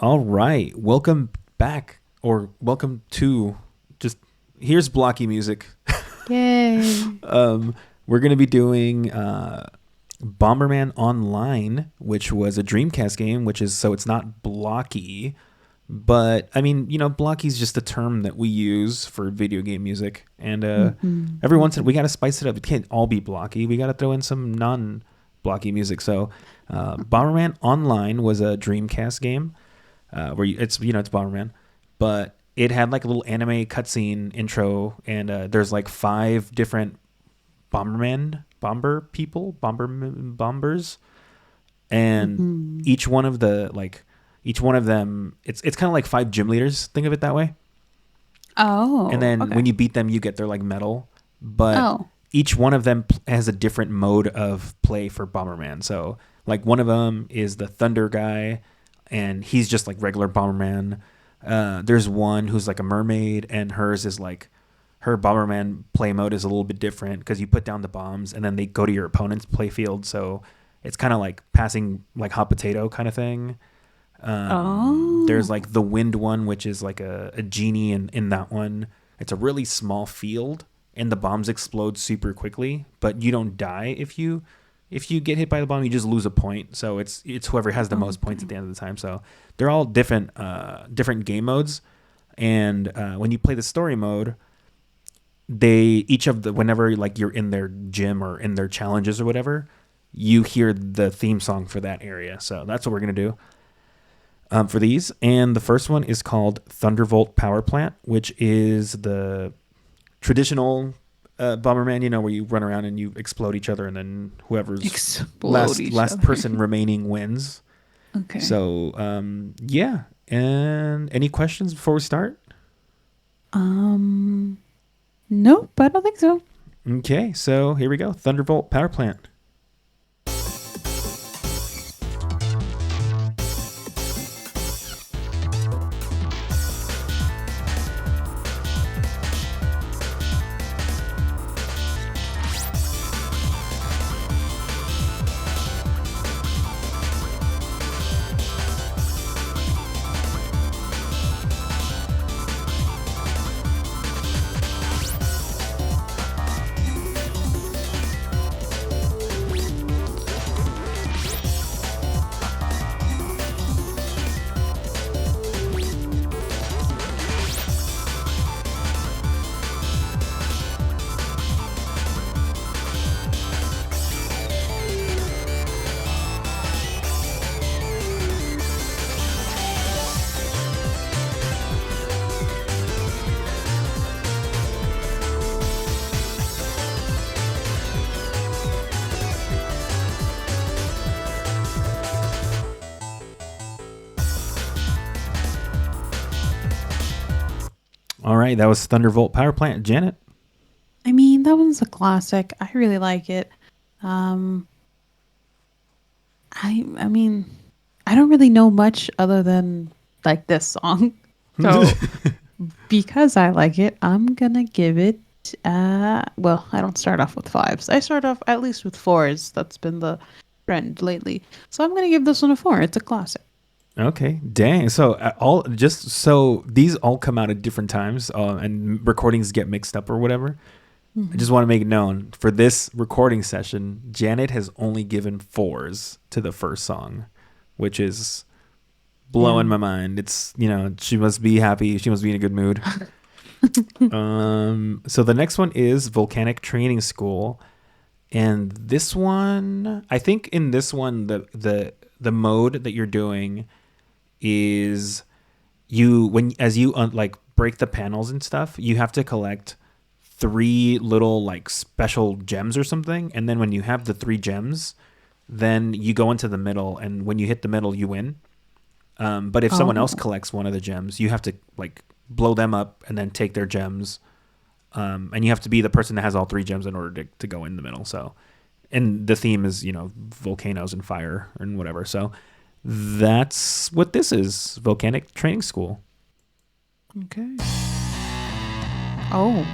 All right. Welcome back, or welcome to just here's Blocky music. Yay. We're going to be doing Bomberman Online, which was a Dreamcast game, which is so it's not blocky. But I mean, blocky is just a term that we use for video game music. And every once in we got to spice it up. It can't all be blocky. We got to throw in some non blocky music. So Bomberman Online was a Dreamcast game. Where it's Bomberman, but it had like a little anime cutscene intro, and there's like 5 different bombers, and each one of them, it's kind of like 5 gym leaders. Think of it that way. Oh. And then okay. when you beat them, you get their like medal, but Oh. each one of them has a different mode of play for Bomberman. So like one of them is the Thunder guy, and he's just like regular Bomberman. There's one who's like a mermaid, and hers is like her Bomberman play mode is a little bit different because you put down the bombs and then they go to your opponent's play field. So it's kind of like passing like hot potato kind of thing. There's like the wind one, which is like a genie, and in that one, it's a really small field and the bombs explode super quickly, but you don't die if you get hit by the bomb. You just lose a point. So it's whoever has the most points at the end of the time. So they're all different game modes. And when you play the story mode, whenever like you're in their gym or in their challenges or whatever, you hear the theme song for that area. So that's what we're gonna do for these. And the first one is called Thunderbolt Power Plant, which is the traditional Bomberman, where you run around and you explode each other, and then whoever's last person remaining wins. Okay. So, yeah. And any questions before we start? Nope, I don't think so. Okay, so here we go. Thunderbolt Power Plant. All right, that was Thunderbolt Power Plant. Janet? I mean, that one's a classic. I really like it. I mean, I don't really know much other than like this song. So because I like it, I'm gonna give it well, I don't start off with 5s. I start off at least with 4s. That's been the trend lately. So I'm gonna give this one a 4. It's a classic. Okay, dang. So these all come out at different times, and recordings get mixed up or whatever. I just want to make it known for this recording session, Janet has only given 4s to the first song, which is blowing my mind. It's she must be happy. She must be in a good mood. So the next one is Volcanic Training School, and this one, I think in this one the mode that you're doing is as you break the panels and stuff, you have to collect 3 little like special gems or something, and then when you have the 3 gems, then you go into the middle, and when you hit the middle, you win. But if someone else collects one of the gems, you have to like blow them up and then take their gems, and you have to be the person that has all 3 gems in order to go in the middle. So, and the theme is volcanoes and fire and whatever. So that's what this is, Volcanic Training School. Okay. Oh.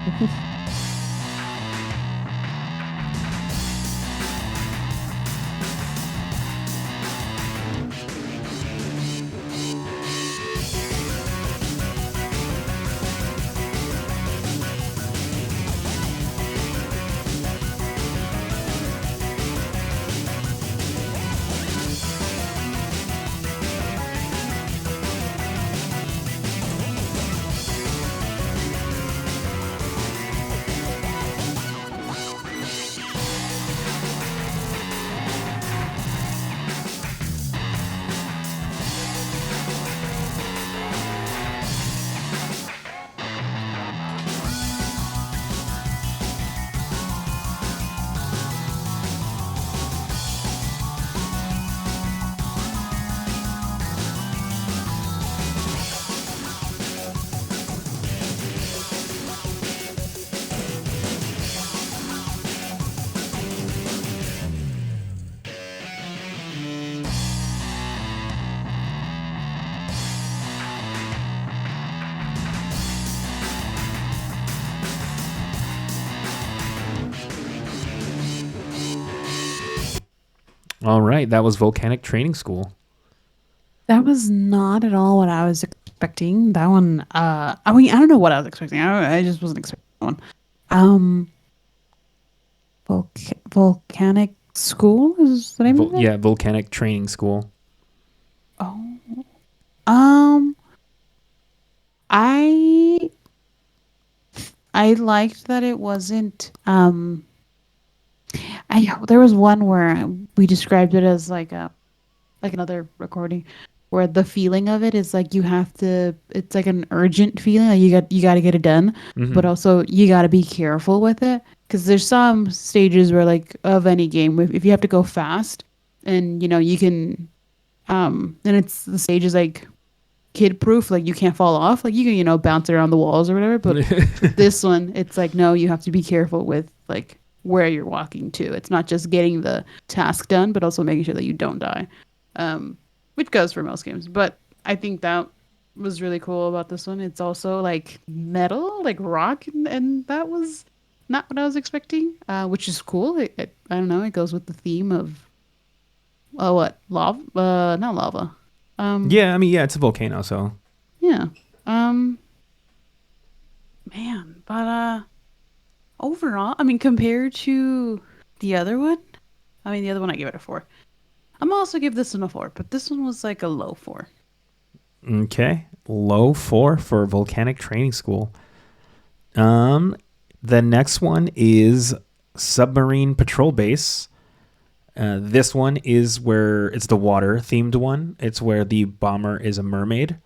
All right, that was Volcanic Training School. That was not at all what I was expecting. That one, I mean, I don't know what I was expecting. I just wasn't expecting that one. Um, Volcanic School is the name of it? Yeah, Volcanic Training School. Oh, um, I I liked that it wasn't. There was one where we described it as like another recording where the feeling of it is like you have to. It's like an urgent feeling. Like you got to get it done, but Hmm. also you got to be careful with it because there's some stages where like of any game if you have to go fast and you can and it's the stage is like kid proof, like you can't fall off, like you can bounce around the walls or whatever, but for this one it's like no, you have to be careful with like where you're walking to. It's not just getting the task done but also making sure that you don't die, um which goes for most games, but I think that was really cool about this one. It's also like metal, like rock, and that was not what I was expecting, which is cool. I don't know, it goes with the theme of what lava, not lava. um Yeah, I mean, yeah, it's a volcano, so. yeah. um Man, but overall, I mean, compared to the other one, I mean, the other one I gave it a 4. I'm also give this one a 4, but this one was like a low 4. Okay, low 4 for Volcanic Training School. Um, the next one is Submarine Patrol Base. This one is where it's the water themed one. It's where the bomber is a mermaid.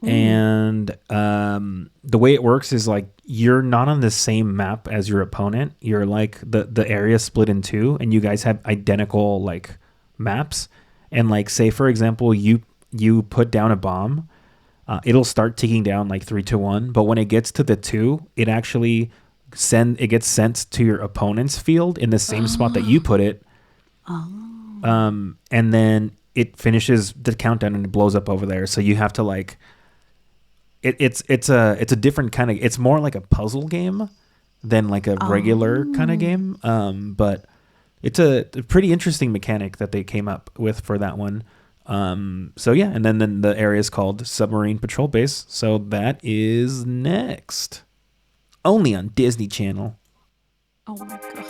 Ooh. And the way it works is like you're not on the same map as your opponent. You're like the area split in two, and you guys have identical like maps. And like say for example, you put down a bomb, it'll start ticking down like 3, 2, 1. But when it gets to the 2, it actually gets sent to your opponent's field in the same spot that you Oh. put it. Oh. And then it finishes the countdown and it blows up over there. So you have to like it's a different kind of, it's more like a puzzle game than like a regular kind of Oh. game. But it's a pretty interesting mechanic that they came up with for that one. So yeah, and then the area is called Submarine Patrol Base. So that is next, only on Disney Channel. Oh my god.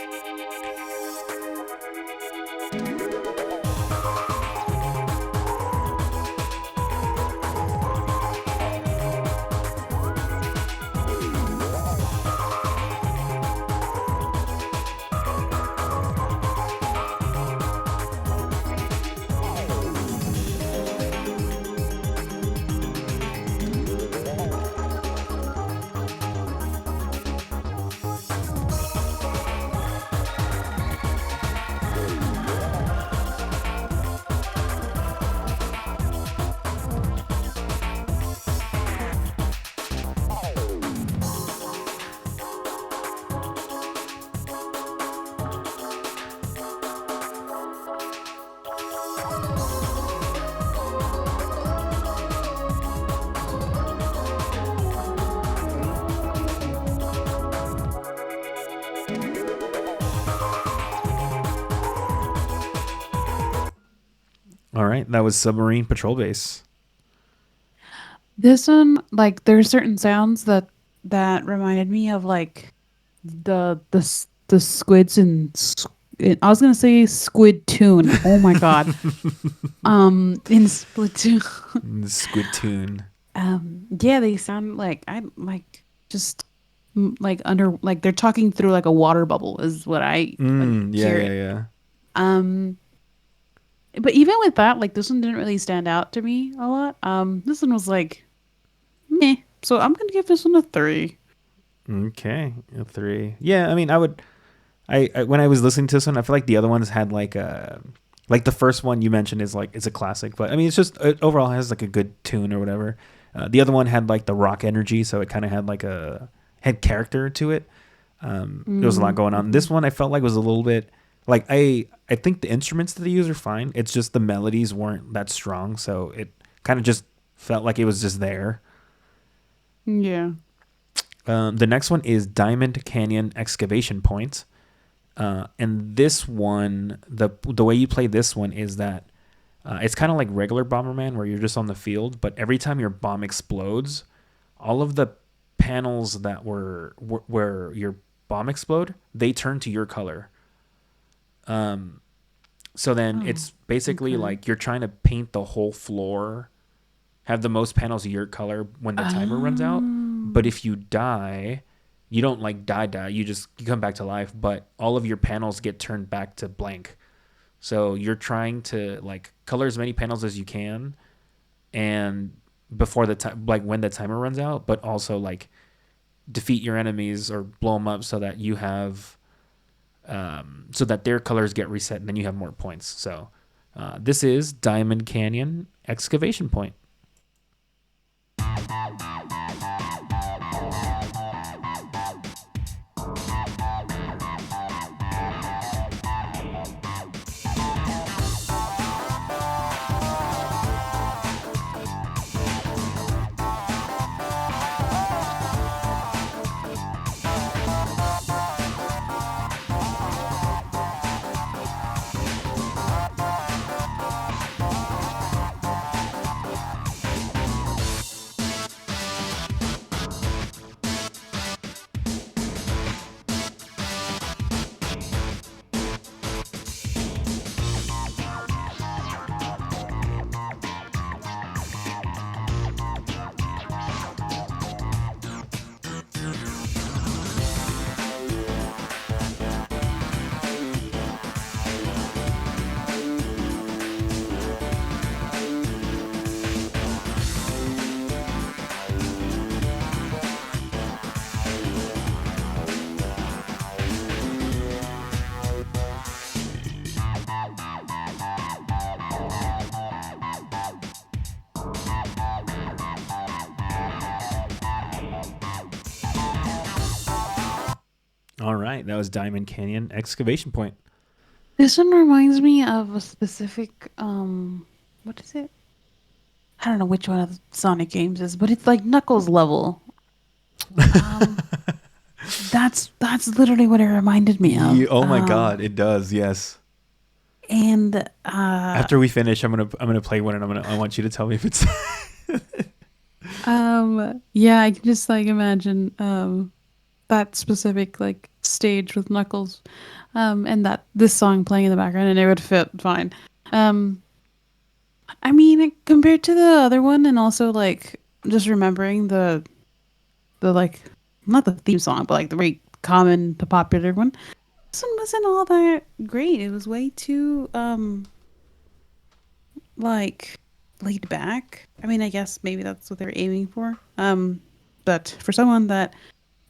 All right, that was Submarine Patrol Base. This one, like, there's certain sounds that reminded me of like the squids I was gonna say Squid Tune. Oh my god. In Splatoon. Squid Tune. Yeah, they sound like I'm like just like under like they're talking through like a water bubble is what I like Yeah, hear yeah, it. yeah. Um, but even with that, like this one didn't really stand out to me a lot. This one was like meh. So I'm gonna give this one a 3. Okay, a 3. Yeah, I mean, I would. I when I was listening to this one, I feel like the other ones had like the first one you mentioned is like it's a classic, but I mean, it's just it overall has like a good tune or whatever. The other one had like the rock energy, so it kind of had like had character to it. There was a lot going on. Mm-hmm. This one I felt like was a little bit like I think the instruments that they use are fine. It's just the melodies weren't that strong, so it kind of just felt like it was just there. Yeah. The next one is Diamond Canyon Excavation Point. And this one, the way you play this one is that it's kind of like regular Bomberman, where you're just on the field, but every time your bomb explodes, all of the panels that were where your bomb explode, they turn to your color. So then Oh, it's basically okay. like you're trying to paint the whole floor, have the most panels of your color when the timer runs out. But Um, if you die, you don't like die. You come back to life, but all of your panels get turned back to blank. So you're trying to like color as many panels as you can, and before the time, like when the timer runs out, but also like defeat your enemies or blow them up so that you have so that their colors get reset and then you have more points. So this is Diamond Canyon Excavation Point. All right, that was Diamond Canyon Excavation Point. this one reminds me of a specific what is it? I don't know which one of the Sonic games is, but it's like Knuckles level. Um, that's literally what it reminded me of. Oh my God, it does. Yes. And After we finish, I'm gonna play one, and I want you to tell me if it's. yeah, I can just like imagine that specific like stage with Knuckles, and that this song playing in the background, and it would fit fine. Um, I mean, compared to the other one, and also like just remembering the like not the theme song, but like the very common, the popular one. This one wasn't all that great. It was way too like laid back. I mean, I guess maybe that's what they were aiming for. But for someone that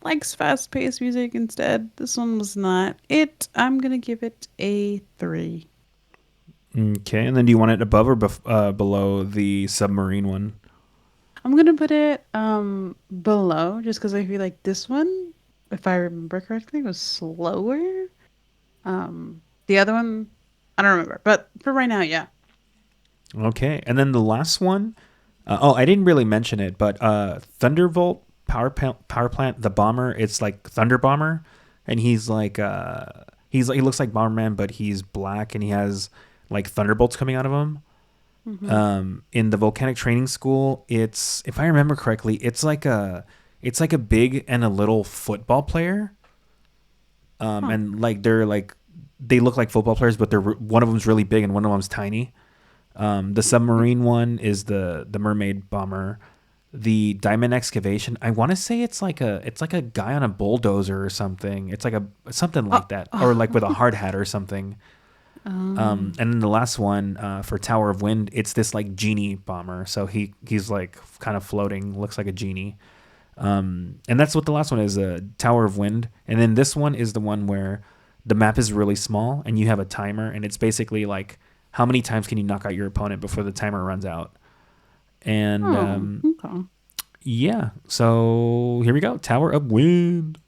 likes fast-paced music instead, this one was not it. I'm gonna give it a 3. Okay, and then do you want it above or below the submarine one? I'm gonna put it below just because I feel like this one, if I remember correctly, was slower. The other one, I don't remember, but for right now, yeah. Okay, and then the last one. Oh, I didn't really mention it, but Thunderbolt power plant, the bomber. It's like Thunder Bomber, and he's like he looks like Bomberman, but he's black and he has like thunderbolts coming out of him. Hmm. In the volcanic training school, it's if I remember correctly, it's like a big and a little football player. Huh. And like they look like football players, but they're one of them's really big and one of them's tiny. The submarine one is the mermaid bomber. The diamond excavation, I want to say it's like a guy on a bulldozer or something. It's like a something Oh, like that, or like with a oh. hard hat or something. um, And then the last one for Tower of Wind, it's this like genie bomber. So he's like kind of floating, looks like a genie. And that's what the last one is, Tower of Wind. And then this one is the one where the map is really small and you have a timer, and it's basically like how many times can you knock out your opponent before the timer runs out. And oh, okay. yeah, so here we go, Tower of Wind.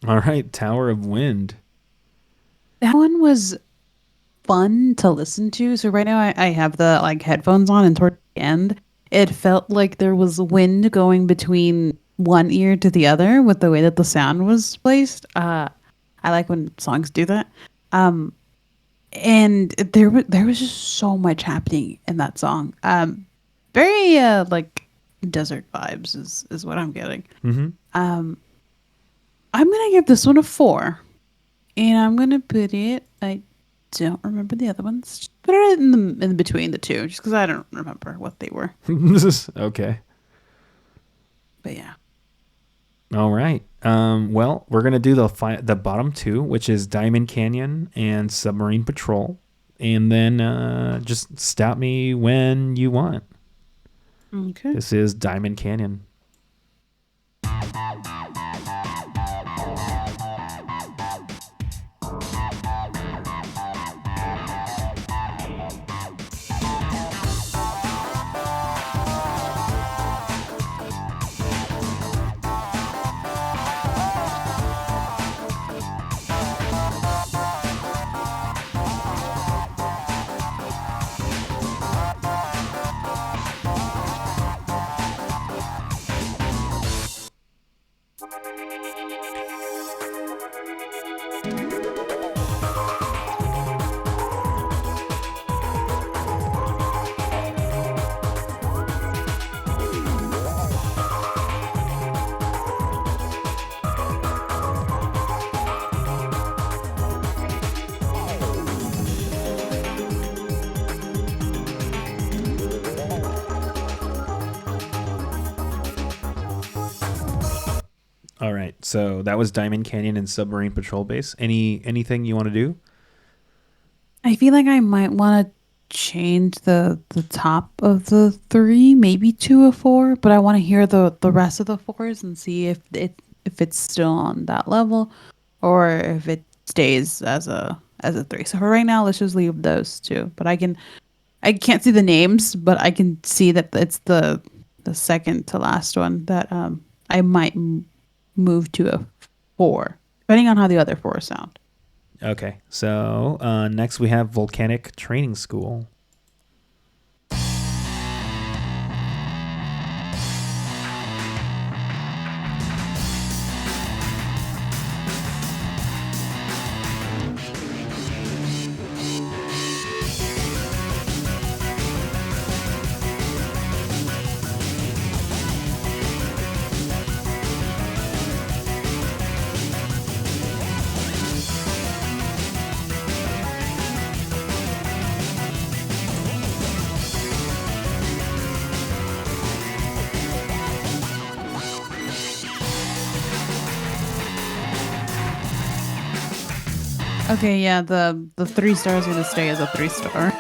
All right, Tower of Wind. That one was fun to listen to. So right now I have the like headphones on, and toward the end, it felt like there was wind going between one ear to the other with the way that the sound was placed. I like when songs do that. Um, and there was just so much happening in that song. Very like desert vibes is what I'm getting. Mm-hmm. I'm gonna give this one a 4, and I'm gonna put it. I don't remember the other ones. Just put it in between the two, just because I don't remember what they were. Okay. But yeah. All right. Well, we're gonna do the bottom two, which is Diamond Canyon and Submarine Patrol, and then just stop me when you want. Okay. This is Diamond Canyon. All right, so that was Diamond Canyon and Submarine Patrol Base. Anything you want to do? I feel like I might want to change the top of the three, maybe to a 4, but I want to hear the rest of the fours and see if it's still on that level or if it stays as a 3. So for right now, let's just leave those two. But I can't see the names, but I can see that it's the second to last one that I might move to a 4, depending on how the other 4 sound. Okay, so next we have Volcanic Training School. Okay, yeah, the 3 stars are gonna stay as a 3-star.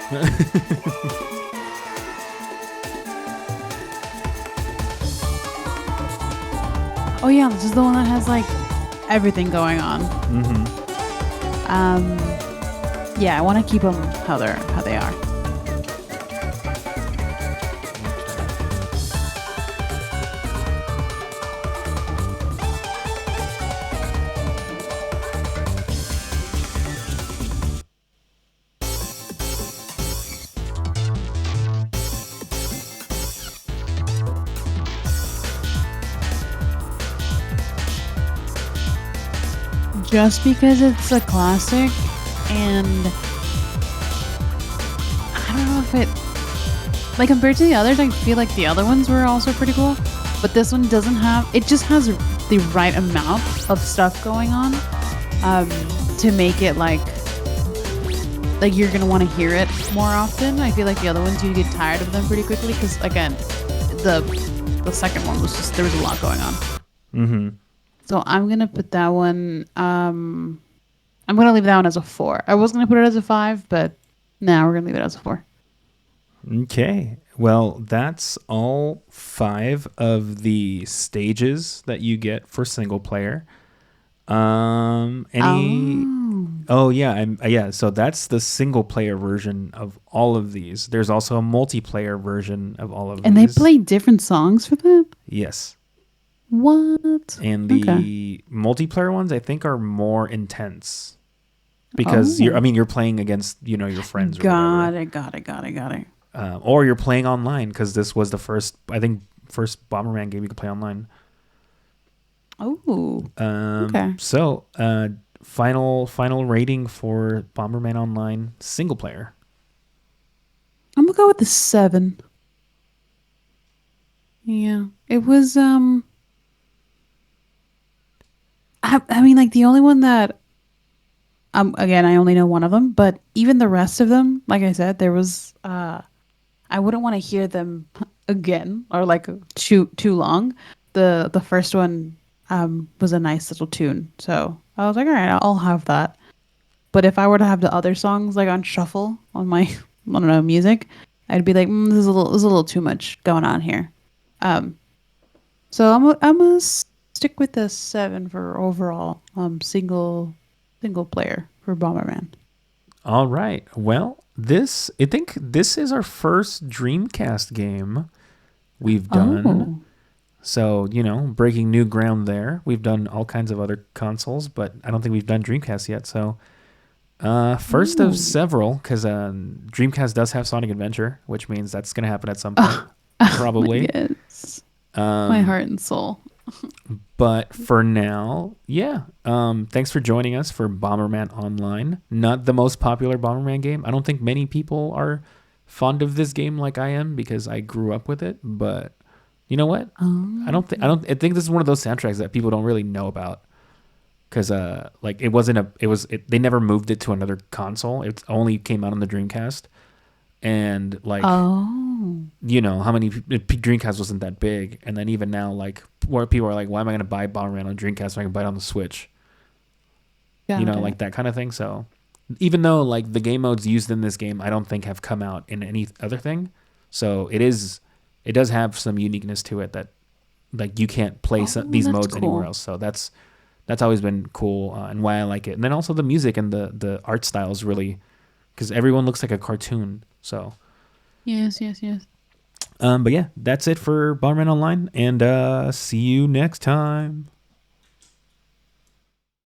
Oh yeah, this is the one that has like everything going on. Mm-hmm. Um, yeah, I want to keep them how they are. Just because it's a classic, and I don't know if it like compared to the others, I feel like the other ones were also pretty cool, but this one doesn't have. It just has the right amount of stuff going on to make it like you're gonna want to hear it more often. I feel like the other ones you get tired of them pretty quickly because again, the second one was just there was a lot going on. Mm-hmm. So I'm gonna put that one. I'm gonna leave that one as a 4. I was gonna put it as a 5, but now we're gonna leave it as a 4. Okay. Well, that's all 5 of the stages that you get for single player. Any? Oh yeah, yeah. So that's the single player version of all of these. There's also a multiplayer version of all of And these. they play different songs for that? Yes. What? And Okay. the multiplayer ones I think are more intense because Oh, you're playing against your friends or whatever, got it. Got it. Got it. Got it. or you're playing online because this was the first Bomberman game you could play online. Oh, okay. So final rating for Bomberman Online single player. I'm gonna go with the 7. Yeah, it was. I mean, like the only one that again, I only know one of them, but even the rest of them, like I said, there was I wouldn't want to hear them again or like too long. The first one was a nice little tune, so I was like, all right, I'll have that. But if I were to have the other songs like on shuffle on my I don't know music, I'd be like, this is a little too much going on here. Um, so I'm gonna stick with the 7 for overall single player for Bomberman. All right. Well, I think this is our first Dreamcast game we've done. Oh. So, breaking new ground there. We've done all kinds of other consoles, but I don't think we've done Dreamcast yet. So, first of Ooh. several, because Dreamcast does have Sonic Adventure, which means that's going to happen at some point, probably. Yes. My Um, heart and soul. but for now, yeah. Thanks for joining us for Bomberman Online. Not the most popular Bomberman game. I don't think many people are fond of this game like I am because I grew up with it. But you know what? Oh. I think this is one of those soundtracks that people don't really know about because like it wasn't a it was it, they never moved it to another console. It only came out on the Dreamcast, and like Oh. how many Dreamcast wasn't that big, and then even now like where people are like, why am I going to buy Bomberman on Dreamcast when I can buy it on the Switch? Got Like it. that kind of thing. So even though like the game modes used in this game, I don't think have come out in any other thing. So it does have some uniqueness to it that like you can't play Oh, these that's modes anywhere cool. else. So that's always been cool and why I like it. And then also the music and the art style is really because everyone looks like a cartoon. So, Yes, yes, yes. but yeah, that's it for Bomberman Online, and see you next time.